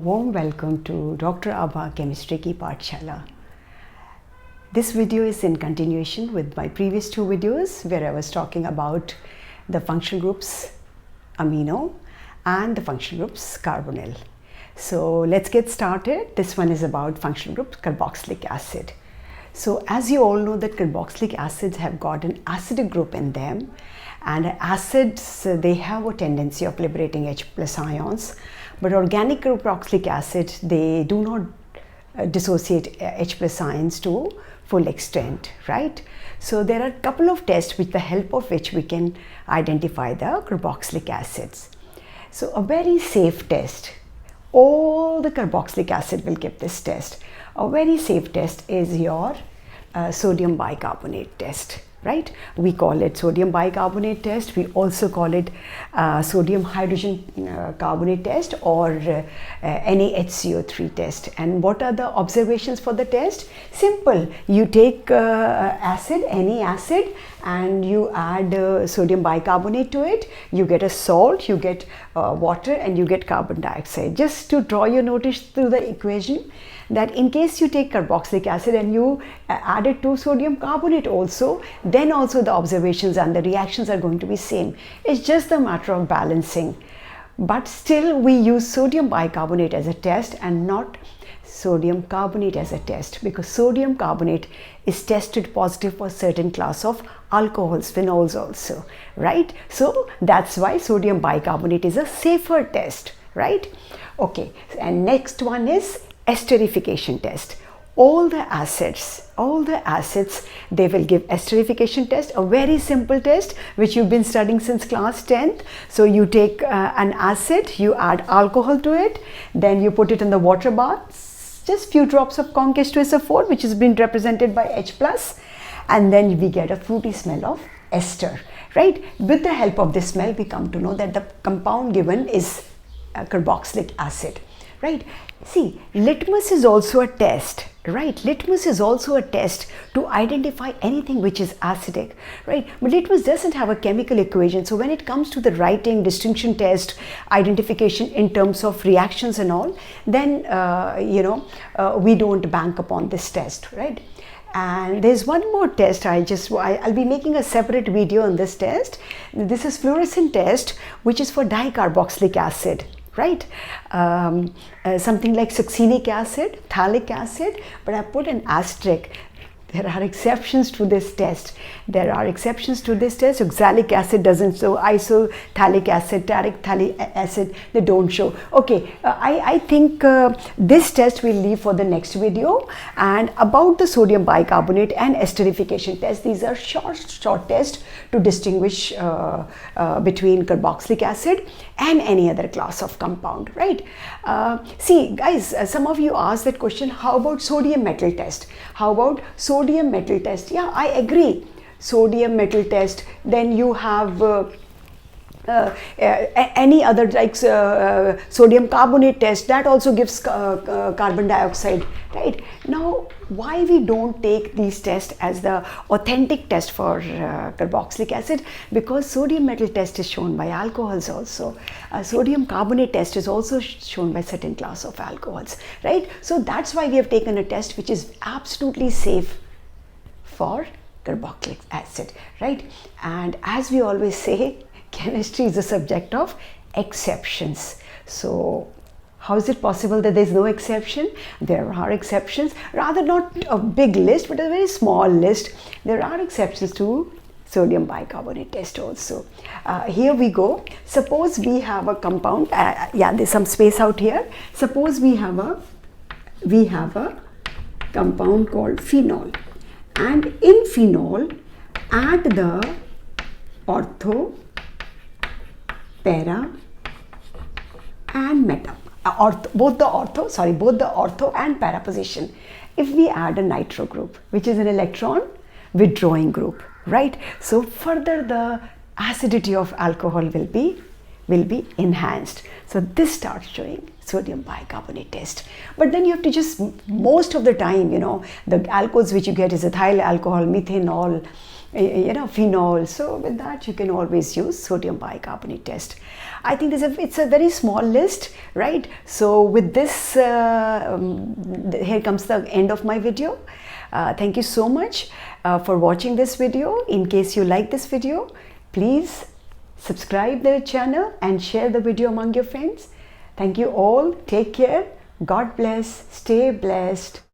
Warm welcome to Dr. Abha Chemistry Ki Pathshala. This video is in continuation with my previous two videos where I was talking about the functional groups amino and the functional groups carbonyl. So let's get started. This one is about functional group carboxylic acid. So as you all know that carboxylic acids have got an acidic group in them, and acids they have a tendency of liberating H+ ions, but organic carboxylic acid they do not dissociate H+ ions to full extent, right? So there are a couple of tests with the help of which we can identify the carboxylic acids. So a very safe test, all the carboxylic acid will give this test. A very safe test is your sodium bicarbonate test, right? We call it sodium bicarbonate test. We also call it sodium hydrogen carbonate test or NaHCO3 test. And what are the observations for the test? Simple. You take acid, any acid, and you add sodium bicarbonate to it. You get a salt, you get water, and you get carbon dioxide. Just to draw your notice to the equation, that in case you take carboxylic acid and you add it to sodium carbonate also, then also the observations and the reactions are going to be same. It's just a matter of balancing. But still we use sodium bicarbonate as a test and not sodium carbonate as a test, because sodium carbonate is tested positive for certain class of alcohols, phenols also, right? So that's why sodium bicarbonate is a safer test, right? Okay, and next one is esterification test. All the acids, they will give esterification test, a very simple test which you've been studying since class 10th. So you take an acid, you add alcohol to it, then you put it in the water bath, just few drops of conc H2SO4 which has been represented by H+, and then we get a fruity smell of ester, right? With the help of this smell we come to know that the compound given is carboxylic acid, right? See, litmus is also a test, right? Litmus is also a test to identify anything which is acidic, right? But litmus doesn't have a chemical equation. So when it comes to the writing, distinction test, identification in terms of reactions and all, then, we don't bank upon this test, right? And there's one more test. I'll be making a separate video on this test. This is fluorescent test, which is for dicarboxylic acid, right? Something like succinic acid, phthalic acid, but I put an asterisk. There are exceptions to this test. Oxalic acid doesn't show, isophthalic acid, taric acid, they don't show. Okay, I think this test we'll leave for the next video. And about the sodium bicarbonate and esterification test, these are short tests to distinguish between carboxylic acid and any other class of compound, right? See guys, some of you asked that question, how about sodium metal test? Sodium metal test, yeah, I agree. Sodium metal test, then you have any other like sodium carbonate test, that also gives carbon dioxide, right? Now, why we don't take these tests as the authentic test for carboxylic acid? Because sodium metal test is shown by alcohols also. Sodium carbonate test is also shown by certain class of alcohols, right? So that's why we have taken a test which is absolutely safe for carboxylic acid, right? And as we always say, chemistry is a subject of exceptions. So how is it possible that there is no exception? There are exceptions, rather not a big list, but a very small list. There are exceptions to sodium bicarbonate test also. Here we go. Suppose we have a compound, there's some space out here. Suppose we have a compound called phenol, and in phenol add the ortho, para and meta, both the ortho and para position. If we add a nitro group, which is an electron withdrawing group, right? So further the acidity of alcohol will be will be enhanced. So this starts showing sodium bicarbonate test. But then you have to just, most of the time, you know, the alcohols which you get is ethyl alcohol, methanol, you know, phenol. So with that, you can always use sodium bicarbonate test. I think it's a very small list, right? So with this, here comes the end of my video. Thank you so much for watching this video. In case you like this video, please subscribe the channel and share the video among your friends. Thank you all. Take care. God bless. Stay blessed.